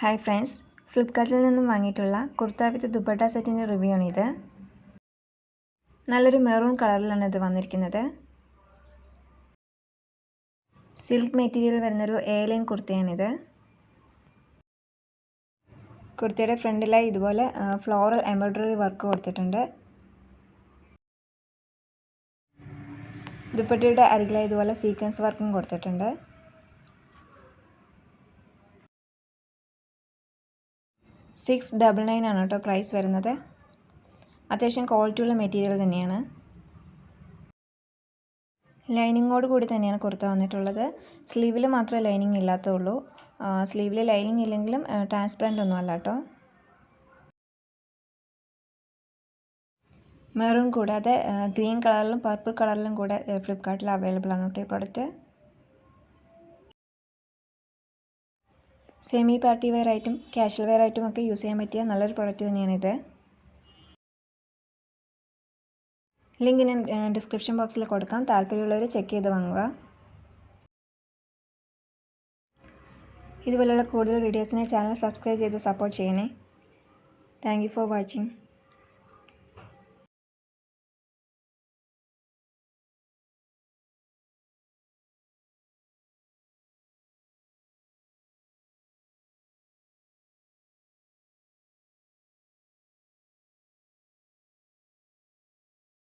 Hi friends, ഫ്ലിപ്കാർട്ടിൽ നിന്നും വാങ്ങിയിട്ടുള്ള കുർത്ത വിത്ത് ദുപ്പട്ട സെറ്റിൻ്റെ റിവ്യൂ ആണിത്. നല്ലൊരു മെറൂൺ കളറിലാണ് ഇത് വന്നിരിക്കുന്നത്. സിൽക്ക് മെറ്റീരിയൽ വരുന്നൊരു ലൈൻ കുർത്തയാണിത്. കുർത്തയുടെ ഫ്രണ്ടിലായി ഇതുപോലെ ഫ്ലോറൽ എംബ്രോയ്ഡറി വർക്ക് കൊടുത്തിട്ടുണ്ട്. ദുപ്പട്ടയുടെ അരികിലായി ഇതുപോലെ സീക്വൻസ് വർക്കും കൊടുത്തിട്ടുണ്ട്. $699 ആണ് കേട്ടോ പ്രൈസ് വരുന്നത്. അത്യാവശ്യം ക്വാളിറ്റിയുള്ള മെറ്റീരിയൽ തന്നെയാണ്. ലൈനിങ്ങോട് കൂടി തന്നെയാണ് കുർത്ത വന്നിട്ടുള്ളത്. സ്ലീവിൽ മാത്രമേ ലൈനിങ് ഇല്ലാത്തുള്ളൂ. സ്ലീവിൽ ലൈനിങ് ഇല്ലെങ്കിലും ട്രാൻസ്പെറൻ്റ് ഒന്നും അല്ല കേട്ടോ. മെറൂൺ കൂടാതെ ഗ്രീൻ കളറിലും പർപ്പിൾ കളറിലും കൂടെ ഫ്ലിപ്കാർട്ടിൽ അവൈലബിൾ ആണ് കേട്ടോ ഈ പ്രോഡക്റ്റ്. സെമി പാർട്ടി വെയർ ആയിട്ടും കാഷ്വൽ വെയർ ആയിട്ടും ഒക്കെ യൂസ് ചെയ്യാൻ പറ്റിയ നല്ലൊരു പ്രോഡക്റ്റ് തന്നെയാണിത്. ലിങ്ക് ഞാൻ ഡിസ്ക്രിപ്ഷൻ ബോക്സിൽ കൊടുക്കാം. താല്പര്യമുള്ളവർ ചെക്ക് ചെയ്ത് വാങ്ങുക. ഇതുപോലുള്ള കൂടുതൽ വീഡിയോസിനെ ചാനൽ സബ്സ്ക്രൈബ് ചെയ്ത് സപ്പോർട്ട് ചെയ്യണേ. Thank you for watching.